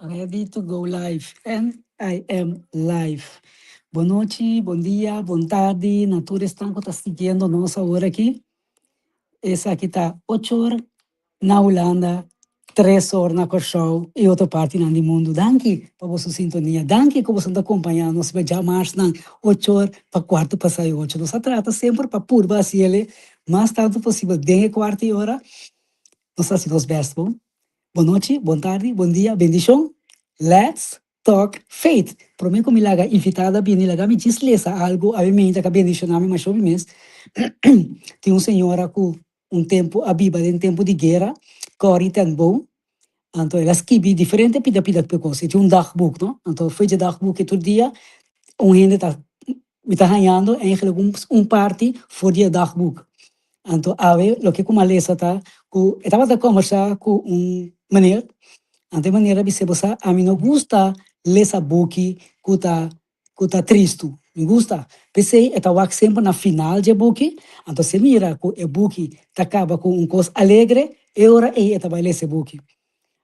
Ready to go live. And I am live. Boa noite, bom dia, boa tarde. Natura estão que está seguindo nossa hora aqui. Essa aqui está 8 horas na Holanda, 3 horas na Corchou e outra parte no mundo. Danke para vossa sintonia. Danke que você está acompanhando. Nós vamos já mais 8 horas para quarto para sair 8. Nós trata sempre para purba se ele mais tanto possível. Dengue quarta hora. Nós assim best, bom? Boa noite, boa tarde, bom dia, bendição. Let's talk faith. Para mim, como ilaga invitada, bem ilaga me diz lesa algo, a mim ainda que bendição a mim mas sobre mês. Tem um senhora com tempo a Bíblia em tempo de guerra, corre tem bom. Então ela escreve diferente pida coisa. Tem dagboek, não? Então foi de dagboek todo dia, gente me tá ganhando eigenlijk parte for die dagboek. Então, lo que como a lesa tá, estava a conversar com meneer. Ante maneira de você a mim não gusta ler essa book que tá triste. Me gusta. Pensei, estava sempre na final de book. Então, se mira que o book acaba com coisa alegre, e ora estava ler esse book.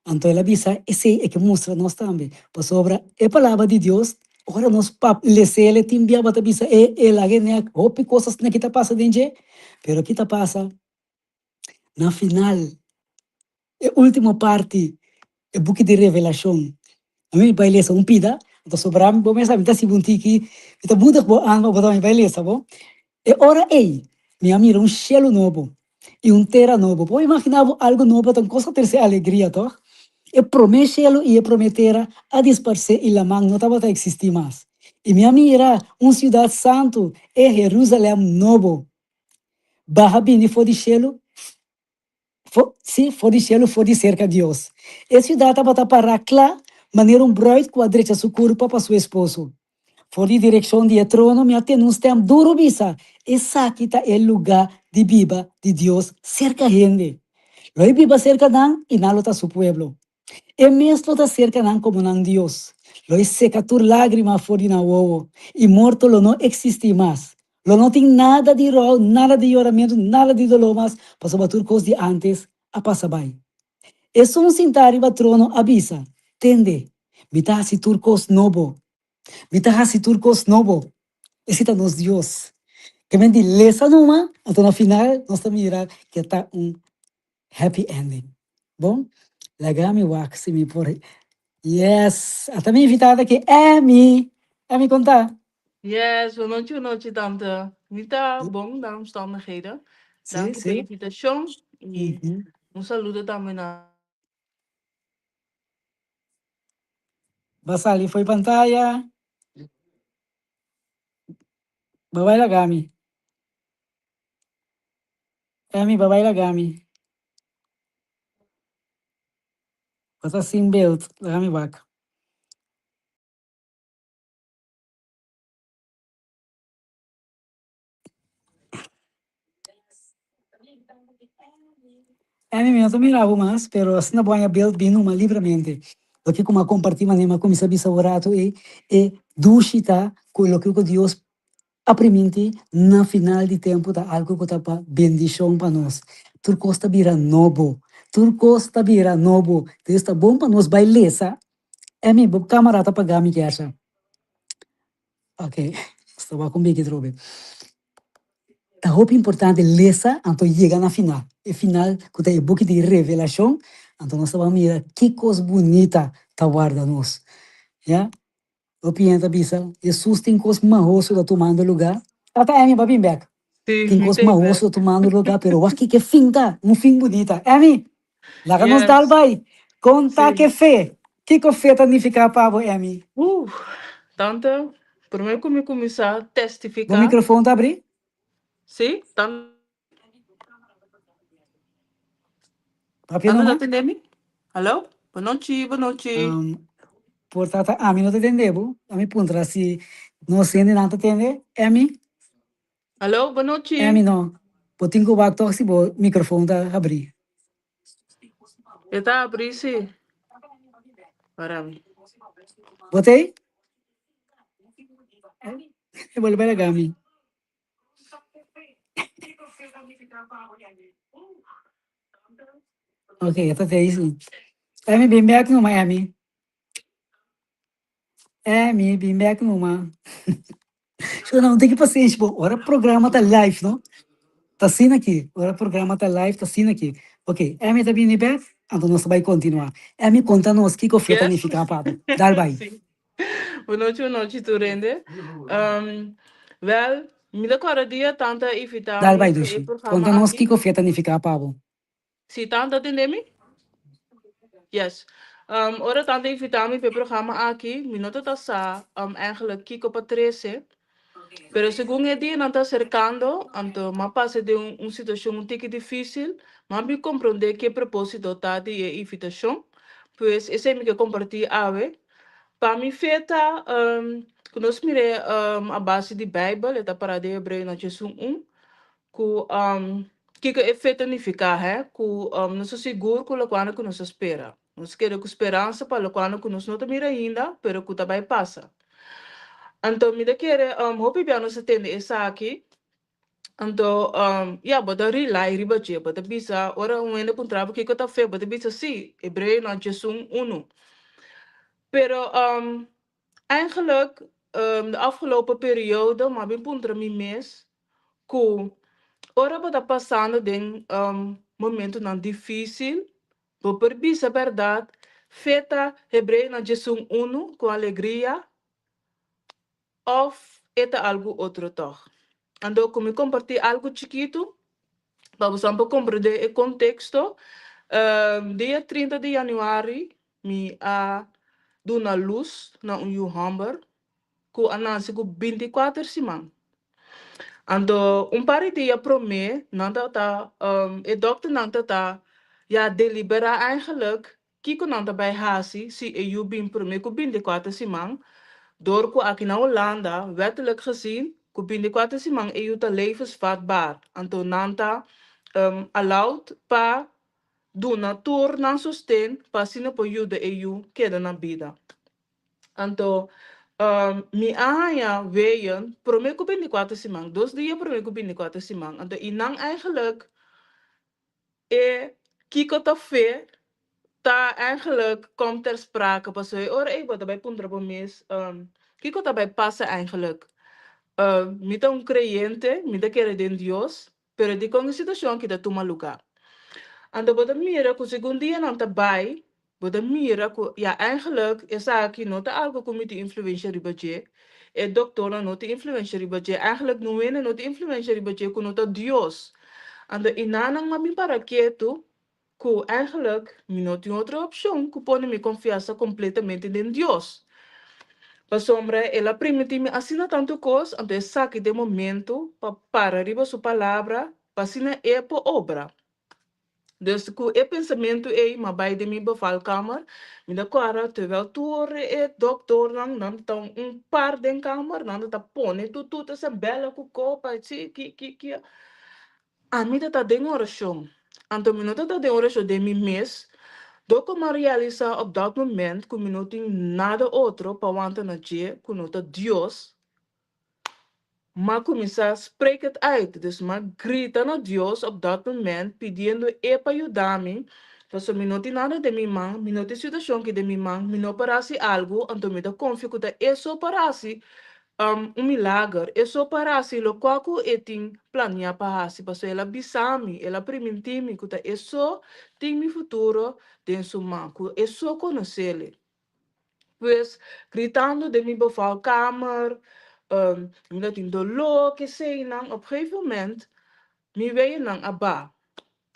Então, ela disse, esse é que mostra nós também. Por sobre a palavra de Deus, ora nós lemos ele, tem bia bata bisa, ela que né, hope coisas que está passando dentro, pero que está passa na final, a última parte, o book de revelação. A mim vai ler pida, então sobrar me bom sabe, tá se bunti então muda bo ano botar me vai ler, tá bom? E ora minha amiga cielo novo e terra novo. Pode imaginar algo novo, então coisa terceira alegria, tá? E promete e prometera a disparcer e la man não estava a existir mais. E minha amiga, cidade santo é Jerusalém novo. Barra bini for de cielo, se for de cielo, for de cerca de Deus. E cidade estava para lá, maneira bruid com a direita seu corpo para seu esposo. For de direção de trono, me até nos tem duro bisa. Essa aqui está o lugar de viva de Deus cerca gente. Lo viva cerca nan e nalo está su pueblo. E mesmo está cerca nan como nan Deus. Lo seca tur lágrima for de na ovo. E morto lo não existe mais. Lo não tem nada de rol, nada de oramento, nada de dolor mais. Passou a tur de antes a passar bem. E só um sentar e trono avisa. Tende. Mita si turcos novo. Mita si turcos novo. Esse está nos Deus. Que me lesa numa, então no final, nós estamos mirar que está happy ending. Bom? Legal, me wax, me por. Yes! Até me invitada aqui, Amy! Amy, contar. Yes, boa noite, tante. Mita bom na omstandigheden. Sim, Dank u pela sim. invitação e saludo também na. Basali foi pantalla. Babai lagami. Amy, babai lagami. Basta sim belt, lagami back. Amy, eu também lavo mais, pero assim não banha belt bem numa livremente. O que como compartilha nema com misa bisaurato e dushita com o que Deus aprimente na final de tempo tá algo que tá para bendição para nós. Turcosta vira novo. Turcosta vira novo. Então está bom para nós bailesa. É mi camarada para gami que acha. Ok. Estava com bem que trobe. Tá roupa importante lesa, então chega na final. E final, que tem book de revelação, então nós vamos mirar que coisa bonita tá guarda nós. Já? O pienta bisa, Jesus tem coisa marroso da tomando lugar. Até a minha babim back. Tem Sim, coisa tem marroso tomando lugar, pero aqui que finta, fim bonita. É mi? Lá que nos dá Yes, vai. Conta que sim. fé. Que fé tá nificar para é mi? Tante, primeiro que me começar a O testificar. microfone tá abrindo? Sim, tante. Papi Tante, não, tá mas? atendendo? Alô? Boa noite, boa noite. Portanto, a mim não te entendeu. A mim puntra se não se não te entende, é mi? Alô, boa É mi noite. não. Potinho que vai se o microfone tá abrir. Eu tá abrir, sim. Para mim. Botei? Eu vou levar a gami. Ok, até isso. É mi bem back no Miami. me bem back numa. So, não tem que paciência, pô. Ora, o programa tá live, não? Tá assim aqui. Ora, o programa tá live, tá assim aqui. Ok, me tá bem back, então nós vai continuar. Me conta-nos que confia Yes? nem ficar papo. Dar vai. Sim. Boa noite, Turende. Wel, me decora dia tanta e Dar vai, fitami pe Dushi. programa Conta-nos que aqui. confia nem ficar papo. Si tanta atendemi? Yes. Ora tanta e fitami pe programa aqui. Minuto tá sa, eigenlijk Kiko Patrese. Pero según el día, no está acercando, anto más pase de una situación un tique difícil, más bien comprender qué propósito está de invitación. Pues ese es mi que compartir ave. Para mi feta, quando nós mire a base de Bíblia, está para de Hebreu na Jesus 1, que é feita unificar, é? Que não sou seguro com o que nos espera. Nós queremos com esperança para o que nos não mira ainda, pero que também passa. Então, me da querer, hope bem nós atende essa aqui. Então, bota relay riba je, bota bisa, ora ende pun trabo que tá fe, bota bisa sim, Hebreu na Jesus 1. Pero eigenlijk de afgelopen periode, maar ben puntra mi mes, que ora bota passando de momento não difícil, por perceber a verdade, feita Hebreu na Jesus 1 com alegria, of eta algo outro toch. Ando como compartilhar algo chiquito, para você compreender o contexto. Dia 30 de januário, me a dona luz na Hamburg, com a Nancy com 24 semanas. Ando par de dia promê, nanda tá, e dokter nanda tá, ja delibera eigenlijk, kiko nanda bij hasi, si eu bin promê com 24 semanas, door ko aqui na Holanda, wettelijk gezien, com 24 semanas eu tá levensvatbaar. Anto nanda allowed pa doen na tour na sustento pa sino po you de EU queda na vida. Anto mi ahaya weyen prome ko 24 simang, 2 dias prome ko 24 simang. Anto inang eigenlijk kiko ta fe ta eigenlijk komt ter sprake pas we ora wat daarbij puntra po mis kiko daarbij passa eigenlijk mita un creyente mita quiere de Dios pero di con situación que ta toma lugar. Ando bota mira ku segundo dia não tá bij, bota mira ku ja eigenlijk is aqui nota algo como de influência ribaje. E doutora nota influência ribaje, eigenlijk não é nota influência ribaje ku nota Dios. Ando inanang mami para quieto ku eigenlijk mi não tem outra opção ku pone mi confiança completamente em Deus. Pa sombra, ela permite-me assinar tanto coisa, ando é saque de momento para riba sua palavra, para assinar é por obra. Dus het pensamento é, maar bij de mijn bevalkamer, met de kwara, terwijl toeren het dokter dan par den kamer, dan dat pone, tu te se bella ku kopa, ki. A mim tá den oração. Anto minuto tá den oração de mim mes, doko maar realiza op dat moment, ku minuto nada outro, pa wanta na je, ku nota Dios, maar começar spreek het uit. Dus maar grita na Dios op dat moment, pedindo para ayudarme. Então, me não tem nada de minha mão, me não tem situação que de minha mão, me não parasse algo, então me dá confio que é só parasse milagre, é só parasse lo qual que eu tenho planeado para se porque ela bisame, ela permite-me que é só tem meu futuro dentro sua mão, que é só conhecer ele. Pues gritando de mi bevalkamer, dat in de lo que sei nang op een gegeven moment mi wees nang aba.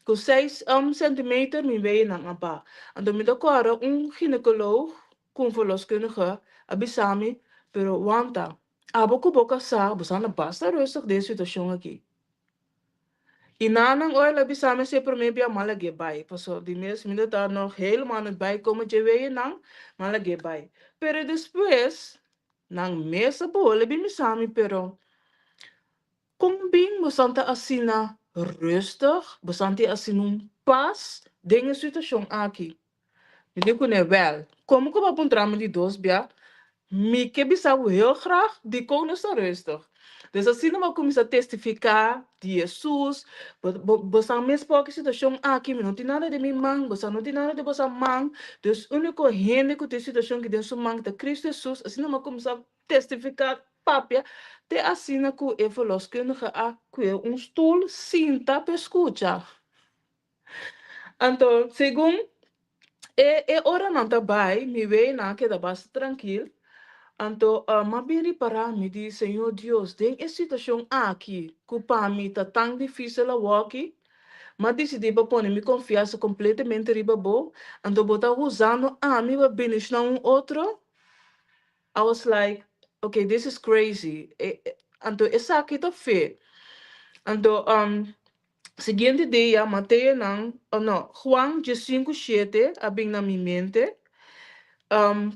Com 6 centimeter mi wees nang aba. En dan met elkaar een gynaecoloog, een verloskundige, abisami, pero wanta. Abo ko boka sa, busana basta rustig deze situatie aqui. Inanang oil abisami se promebia malage bij. Paso die mensen minder daar nog helemaal niet bij komen, je weet nang malage bij. Pero después, nang mesa boole bimisami pero kung bing bastante asina rustig, bastante asinung pas, dingen situação aqui. Me digo né, wel, como que eu vou apontar me de dois bia? Me que bisau heel graag, die kon is rustig. Dus assim não vai começar a testificar de Jesus. Você mesmo pode situação aqui, não tem nada de mim mang, você não tem nada de você mang. Dus único gente que tem situação que dentro mang de Cristo Jesus, assim não vai começar a testificar papia. Te assina que eu falou que não há que stoel cinta para escutar. Então, segundo ora não tá bem, me vê na que dá bastante tranquilo. Então, mas bem reparar, me diz, Senhor Deus, tem essa situação aqui, que para mim tá tão difícil a aqui, mas decidi para pôr minha confiança completamente riba bom, então botar usando a mim para beneficiar um outro. I was like, okay, this is crazy. Então, essa aqui tá feio. Então, seguinte dia, Mateus não, não, Juan 5:7, abing na minha mente.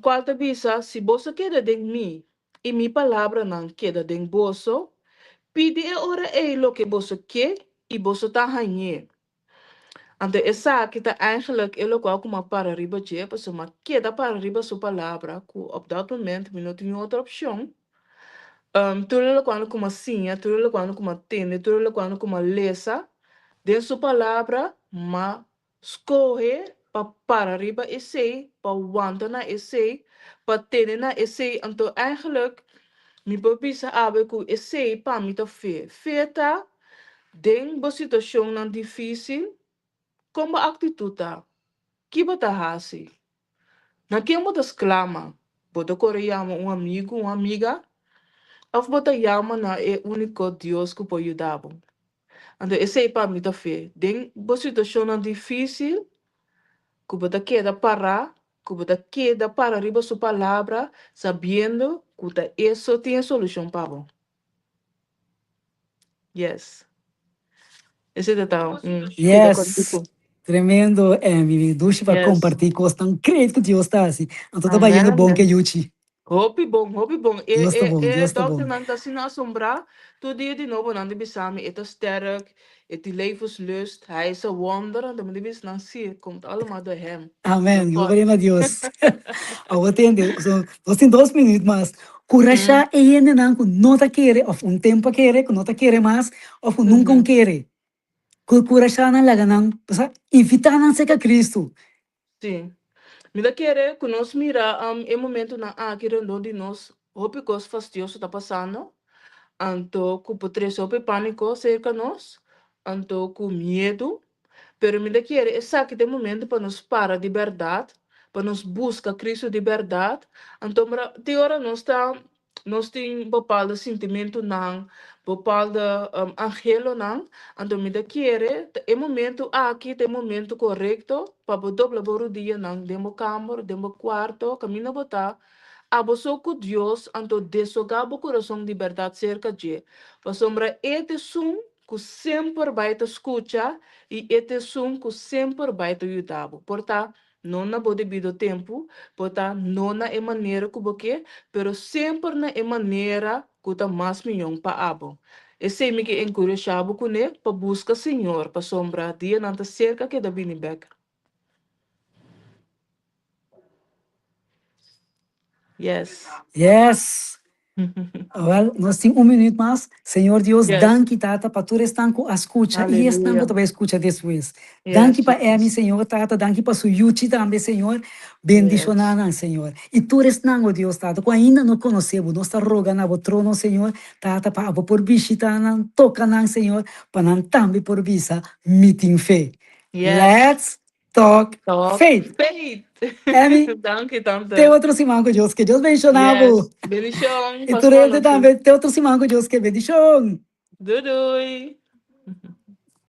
Quarta visa, se você queda de mim, e minha palavra não queda de você, pede ora lo que você quer e você tá ganhando. Então, essa que tá eigenlijk é logo como para riba de, mas uma queda para riba sua palavra, que op dat momento não tinha outra opção. Tudo quando como assim, tudo quando como tem, tudo quando como lesa, de sua palavra, mas escolhe para riba esse, para wanta na esse, para ter na esse, então eigenlijk, me babisa abe que esse para mim tá feita, den uma situação não difícil, como atitude tá, que bota hasi, na que eu mudas clama, bota coreano um amigo, uma amiga, ou bota yama na é único Deus que pode ajudar. Então, esse é para mim tá feio, den uma situação não difícil, que você queda parar, que você queda para arriba sua palavra, sabendo que isso tem solução para você. Yes. Esse é tal. Yes. Tremendo, me duche para Yes. compartilhar coisas tão creio que Deus está assim. Então, tá Amen, indo bom amen. que Yuchi. Hopi bom, hopi bom. Deus tá bom, Deus tá Dokter bom. nan ta sin assombra, tu die die nobo nan de bisami, het is sterk, het die levenslust, hij is een wonder, en de bis nan zie, komt allemaal door hem. Amém, Door God. glória a Deus. Agora tem, nós tem 2 minutos, mas coragem é ele não tá querer, ou um tempo querer, que não tá querer mais, ou nunca querer. Coragem não laga não, invitar não ser Cristo. Sim. Me da querer que nós mira em momento na aqui onde nós hope coisas fastidioso tá passando, anto com potreso hope pânico cerca nós, anto com medo, pero me da querer essa que tem momento para nos parar de verdade, para nos buscar Cristo de verdade, então de hora nós tem bepaalde sentimento não, bepaalde angelo não, então me da querer é momento aqui tem momento correto para dobrar o dia não, demo câmara, demo quarto, caminho botar, aboso com Deus, então desogar o coração de verdade cerca de, para sombra este som que sempre vai te escutar e este som que sempre vai te ajudar. Portanto, não na devido tempo, portanto, não na maneira que você, pero sempre na maneira que tá mais melhor para abo. Esse é me que encorajava com ele para buscar Senhor, para sombra dia não tá cerca que da Binibek. Yes. Yes. Well, nós temos minuto mais. Senhor Deus, Yes. danke, Tata, para tu estanco a escuta e estanco também escuta depois. Danke para Emi, Senhor, Tata, danke para sua Yuchi também, Senhor. Bendicionada, Senhor. E tu estanco, Deus, Tata, que ainda não conhecemos, nós está rogando o trono, Senhor, Tata, para por visita, toca, Senhor, para não também por visa, meeting fé. Yes. Let's talk faith. Faith. Emi, Danke, tante. tem outro simão que Deus bendicionava. Yes. Bendição. E tu tem também, tem outro simão que Deus quer bendição. Doei.